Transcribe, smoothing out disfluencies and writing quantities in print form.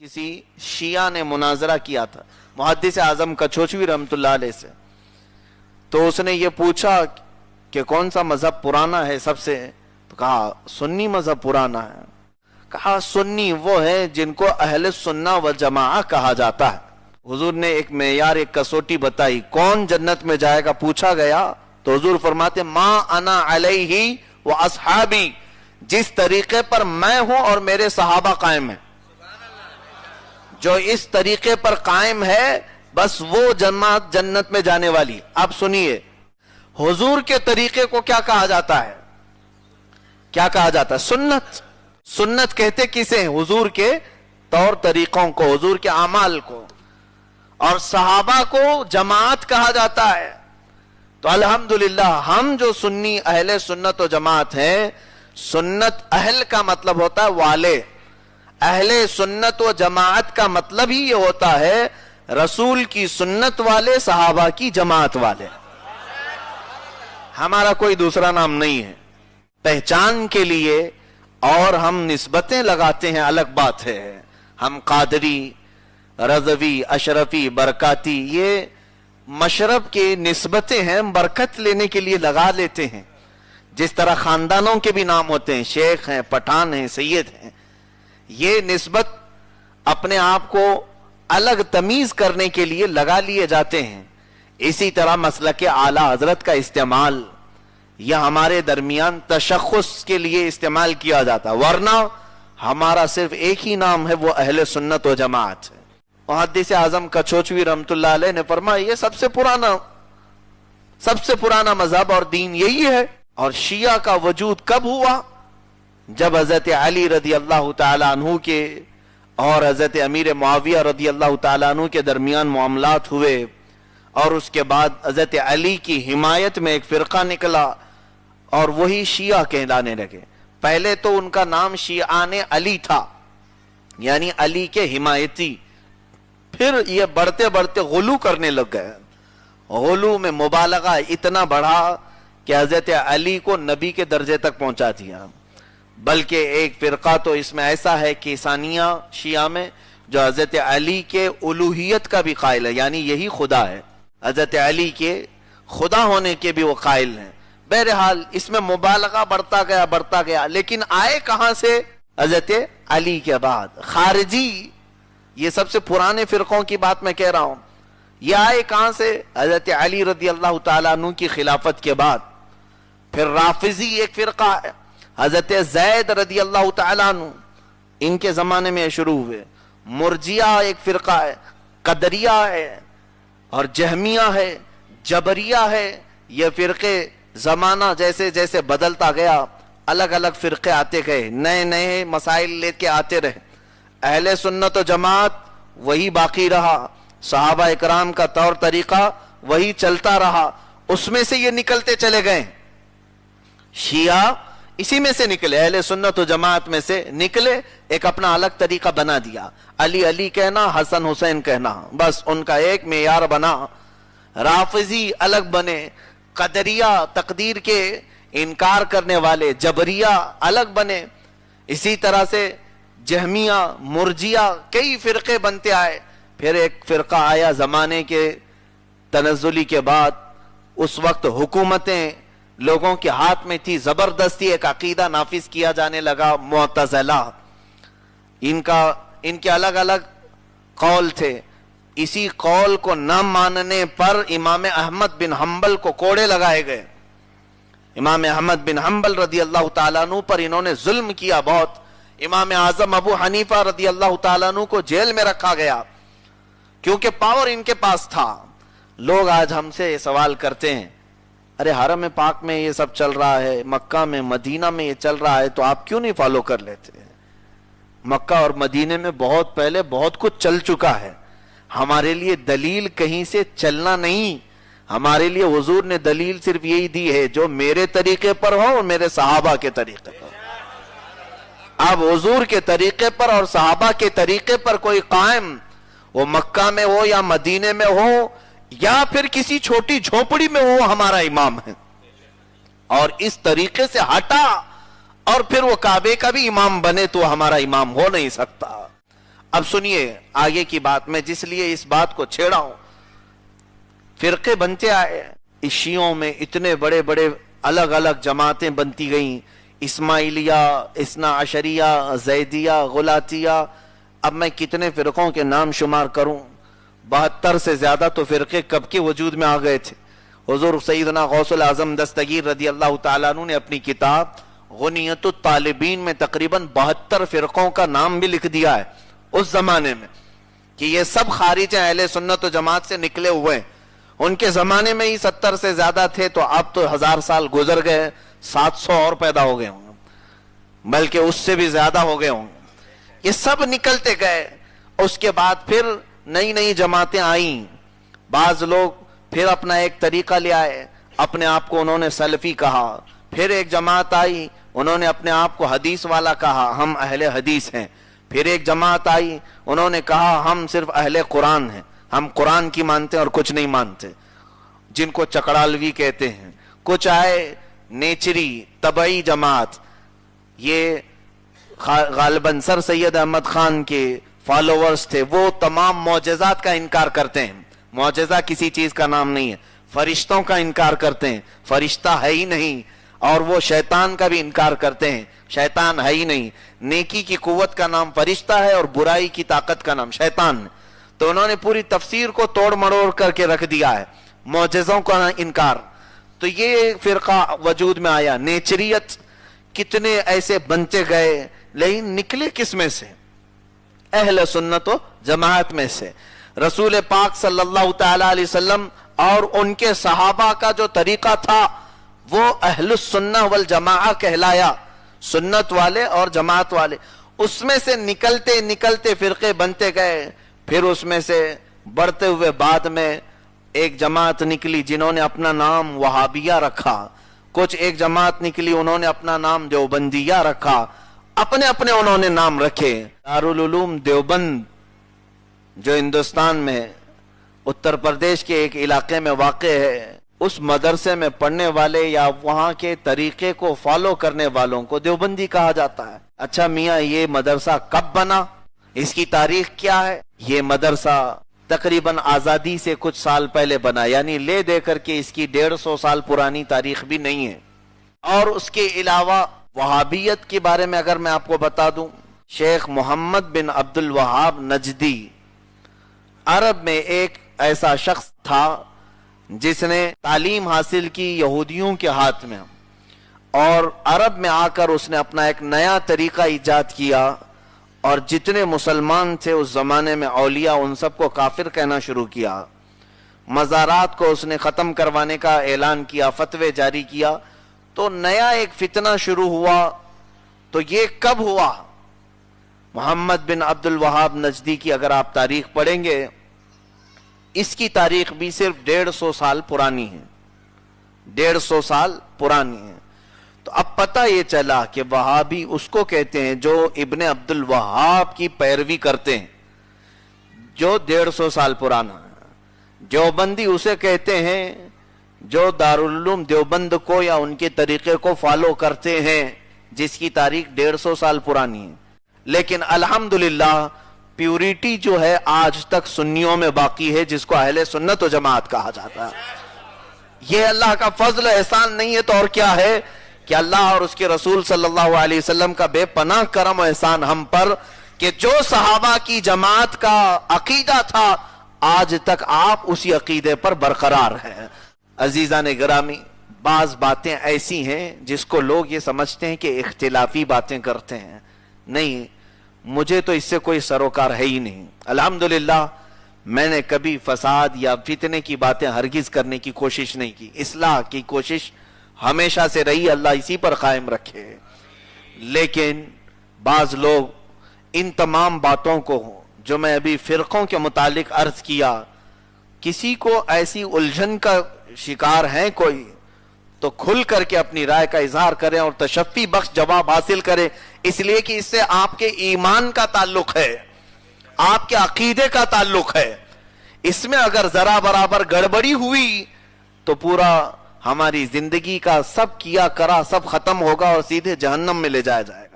کسی شیعہ نے مناظرہ کیا تھا محدث اعظم کچھوچوی رحمۃ اللہ علیہ سے. تو اس نے یہ پوچھا کہ کون سا مذہب پرانا ہے سب سے؟ تو کہا سنی مذہب پرانا ہے. کہا سنی وہ ہے جن کو اہل سنہ و جماعہ کہا جاتا ہے. حضور نے ایک معیار، ایک کسوٹی بتائی. کون جنت میں جائے گا پوچھا گیا تو حضور فرماتے ما انا علیہ و اصحابی، جس طریقے پر میں ہوں اور میرے صحابہ قائم ہیں. جو اس طریقے پر قائم ہے بس وہ جماعت جنت میں جانے والی. اب سنیے حضور کے طریقے کو کیا کہا جاتا ہے؟ کیا کہا جاتا ہے؟ سنت. سنت کہتے کسے؟ حضور کے طور طریقوں کو، حضور کے اعمال کو. اور صحابہ کو جماعت کہا جاتا ہے. تو الحمدللہ ہم جو سنی اہل سنت و جماعت ہیں، سنت اہل کا مطلب ہوتا ہے والے. اہل سنت و جماعت کا مطلب ہی یہ ہوتا ہے رسول کی سنت والے، صحابہ کی جماعت والے. ہمارا کوئی دوسرا نام نہیں ہے. پہچان کے لیے اور ہم نسبتیں لگاتے ہیں، الگ بات ہے. ہم قادری، رضوی، اشرفی، برکاتی، یہ مشرب کی نسبتیں ہیں، برکت لینے کے لیے لگا لیتے ہیں. جس طرح خاندانوں کے بھی نام ہوتے ہیں، شیخ ہیں، پٹھان ہیں، سید ہیں. یہ نسبت اپنے آپ کو الگ تمیز کرنے کے لیے لگا لیے جاتے ہیں. اسی طرح مسلک اعلی حضرت کا استعمال یہ ہمارے درمیان تشخص کے لیے استعمال کیا جاتا، ورنہ ہمارا صرف ایک ہی نام ہے، وہ اہل سنت و جماعت ہے. محدث اعظم کچھوچوی رحمۃ اللہ علیہ نے فرمایا یہ سب سے پرانا مذہب اور دین یہی ہے. اور شیعہ کا وجود کب ہوا؟ جب حضرت علی رضی اللہ تعالیٰ عنہ کے اور حضرت امیر معاویہ رضی اللہ تعالیٰ عنہ کے درمیان معاملات ہوئے، اور اس کے بعد حضرت علی کی حمایت میں ایک فرقہ نکلا اور وہی شیعہ کہلانے لگے. پہلے تو ان کا نام شیعان علی تھا، یعنی علی کے حمایتی. پھر یہ بڑھتے بڑھتے غلو کرنے لگ گئے. غلو میں مبالغہ اتنا بڑھا کہ حضرت علی کو نبی کے درجے تک پہنچا دیا. بلکہ ایک فرقہ تو اس میں ایسا ہے کہ ثانیہ شیعہ میں جو حضرت علی کے الوہیت کا بھی قائل ہے، یعنی یہی خدا ہے. حضرت علی کے خدا ہونے کے بھی وہ قائل ہیں. بہرحال اس میں مبالغہ بڑھتا گیا. لیکن آئے کہاں سے؟ حضرت علی کے بعد. خارجی، یہ سب سے پرانے فرقوں کی بات میں کہہ رہا ہوں، یہ آئے کہاں سے؟ حضرت علی رضی اللہ تعالیٰ عنہ کی خلافت کے بعد. پھر رافضی ایک فرقہ ہے، حضرت زید رضی اللہ تعالیٰ عنہ ان کے زمانے میں شروع ہوئے. مرجیہ ایک فرقہ ہے، قدریہ ہے، اور جہمیہ ہے، جبریہ ہے. یہ فرقے زمانہ جیسے جیسے بدلتا گیا الگ الگ فرقے آتے گئے، نئے نئے مسائل لے کے آتے رہے. اہل سنت و جماعت وہی باقی رہا، صحابہ اکرام کا طور طریقہ وہی چلتا رہا. اس میں سے یہ نکلتے چلے گئے. شیعہ اسی میں سے نکلے، اہل سنت و جماعت میں سے نکلے، ایک اپنا الگ طریقہ بنا دیا. علی علی کہنا، حسن حسین کہنا، بس ان کا ایک معیار بنا. رافضی الگ بنے، قدریہ تقدیر کے انکار کرنے والے، جبریہ الگ بنے. اسی طرح سے جہمیہ، مرجیہ، کئی فرقے بنتے آئے. پھر ایک فرقہ آیا زمانے کے تنزلی کے بعد. اس وقت حکومتیں لوگوں کے ہاتھ میں تھی، زبردستی ایک عقیدہ نافذ کیا جانے لگا، معتزلہ. ان کے الگ الگ قول تھے. اسی قول کو نہ ماننے پر امام احمد بن حنبل کو کوڑے لگائے گئے. امام احمد بن حنبل رضی اللہ تعالیٰ عنہ پر انہوں نے ظلم کیا بہت. امام اعظم ابو حنیفہ رضی اللہ تعالیٰ عنہ کو جیل میں رکھا گیا، کیونکہ پاور ان کے پاس تھا. لوگ آج ہم سے سوال کرتے ہیں، ارے حرم پاک میں یہ سب چل رہا ہے، مکہ میں، مدینہ میں یہ چل رہا ہے، تو آپ کیوں نہیں فالو کر لیتے؟ مکہ اور مدینہ میں بہت پہلے بہت کچھ چل چکا ہے. ہمارے لیے دلیل کہیں سے چلنا نہیں. ہمارے لیے حضور نے دلیل صرف یہی دی ہے جو میرے طریقے پر ہو اور میرے صحابہ کے طریقے پر. اب حضور کے طریقے پر اور صحابہ کے طریقے پر کوئی قائم، وہ مکہ میں ہو یا مدینے میں ہو یا پھر کسی چھوٹی جھونپڑی میں ہو، ہمارا امام ہے. اور اس طریقے سے ہٹا اور پھر وہ کعبے کا بھی امام بنے تو ہمارا امام ہو نہیں سکتا. अब सुनिए आगे की बात, मैं जिस लिए इस बात को छेड़ा हूं, फिरके बनते आए, इस शियों में इतने बड़े बड़े अलग अलग जमातें बनती गईं, इस्माइलिया, इस्ना अशरिया, जैदिया, गुलातिया, अब मैं कितने फिरकों के नाम शुमार करूं, 72 से ज्यादा तो फिरके कब के वजूद में आ गए थे। हुजूर सैयदना गौसुल आजम दस्तगीर रदी अल्लाह ताला अन्हु ने अपनी किताब गुनियतुत तालिबीन में तकरीबन 72 फिरकों का नाम भी लिख दिया है उस जमाने में, कि ये सब खारिज हैं, अहले सुन्नत व जमात से निकले हुए हैं। उनके जमाने में ही 70 से ज्यादा थे, तो अब तो 1000 साल गुजर गए, 700 और पैदा हो गए होंगे, बल्कि उससे भी ज्यादा हो गए होंगे। ये सब निकलते गए। उसके बाद फिर नई नई जमातें आई, बाज लोग फिर अपना एक तरीका ले आए, अपने आप को उन्होंने सलफी कहा। फिर एक जमात आई, उन्होंने अपने आप को हदीस वाला कहा, हम अहले हदीस हैं। फिर एक जमात आई, उन्होंने कहा हम सिर्फ अहले कुरान हैं, हम कुरान की मानते हैं और कुछ नहीं मानते, जिनको चकड़ालवी कहते हैं। कुछ आए नेचरी तबई जमात, ये गालिबन सर सैयद अहमद खान के फॉलोअर्स थे, वो तमाम मौजज़ात का इनकार करते हैं। मौजज़ा किसी चीज का नाम नहीं है, फरिश्तों का इनकार करते हैं, फरिश्ता है ही नहीं। और वो शैतान का भी इनकार करते हैं, शैतान है ही नहीं। नेकी की कुव्वत का नाम फरिश्ता है और बुराई की ताकत का नाम शैतान है। तो उन्होंने पूरी तफसीर को तोड़ मड़ोड़ करके रख दिया है, मौजज़ों का इनकार। तो ये फिरका वजूद में आया। नेचरियत कितने ऐसे बनते गए, लेकिन निकले किस में से? अहले सुन्नत व जमात में से। रसूल पाक सल्लल्लाहु तआला अलैहि वसल्लम और उनके सहाबा का जो तरीका था वो अहलुस सुन्नह वल जमाअह कहलाया, सुन्नत वाले और जमात वाले। उसमें से निकलते निकलते फिरके बनते गए। फिर उसमें से बढ़ते हुए बाद में एक जमात निकली जिन्होंने अपना नाम वहाबिया रखा, कुछ एक जमात निकली उन्होंने अपना नाम देवबंदिया रखा, अपने अपने उन्होंने नाम रखे। दारुल उलूम देवबंद जो हिंदुस्तान में उत्तर प्रदेश के एक इलाके में वाक़े है, उस मदरसे में पढ़ने वाले या वहां के तरीके को फॉलो करने वालों को देवबंदी कहा जाता है। अच्छा मियाँ, ये मदरसा कब बना, इसकी तारीख क्या है? ये मदरसा तकरीबन आजादी से कुछ साल पहले बना, यानी ले दे करके इसकी 150 साल पुरानी तारीख भी नहीं है। और उसके अलावा वहाबियत के बारे में अगर मैं आपको बता दूं, शेख मोहम्मद बिन अब्दुल वहाब नजदी अरब में एक ऐसा शख्स था जिसने तालीम हासिल की यहूदियों के हाथ में, और अरब में आकर उसने अपना एक नया तरीका इजाद किया और जितने मुसलमान थे उस जमाने में औलिया, उन सबको काफिर कहना शुरू किया। मज़ारात को उसने खत्म करवाने का ऐलान किया, फतवे जारी किया। तो नया एक फितना शुरू हुआ। तो ये कब हुआ? मोहम्मद बिन अब्दुल वहाब नजदी की अगर आप तारीख पढ़ेंगे, इसकी तारीख भी सिर्फ 150 साल पुरानी है, 150 साल पुरानी है। तो अब पता ये चला कि वहाबी उसको कहते हैं जो इब्ने अब्दुल वहाब की पैरवी करते हैं, जो 150 साल पुराना है। देवबंदी उसे कहते हैं जो दारुल उलूम देवबंद को या उनके तरीके को फॉलो करते हैं, जिसकी तारीख 150 साल पुरानी है। लेकिन अल्हम्दुलिल्लाह प्यूरिटी जो है आज तक सुन्नियों में बाकी है, जिसको अहले सुन्नत व जमात कहा जाता है। यह अल्लाह का फजल एहसान नहीं है तो और क्या है कि अल्लाह और उसके रसूल सल्लल्लाहु अलैहि वसल्लम का बेपनाह करम और एहसान हम पर, कि जो सहाबा की जमात का अकीदा था आज तक आप उसी अकीदे पर बरकरार हैं। अजीजा ने गिरामी, बाज बातें ऐसी हैं जिसको लोग ये समझते हैं कि इख्तिलाफी बातें करते हैं। नहीं, मुझे तो इससे कोई सरोकार है ही नहीं। अल्हम्दुलिल्लाह मैंने कभी फसाद या फितने की बातें हरगिज करने की कोशिश नहीं की। इस्लाह की कोशिश हमेशा से रही, अल्लाह इसी पर कायम रखे। लेकिन बाज लोग इन तमाम बातों को जो मैं अभी फिरकों के मुतालिक अर्ज किया, किसी को ऐसी उलझन का शिकार है कोई, तो खुल करके अपनी राय का इजहार करें और तशफ़ी बख्श जवाब हासिल करें, इसलिए कि इससे आपके ईमान का ताल्लुक है, आपके अकीदे का ताल्लुक है। इसमें अगर जरा बराबर गड़बड़ी हुई तो पूरा हमारी जिंदगी का सब किया करा सब खत्म होगा और सीधे जहन्नम में ले जाया जाएगा।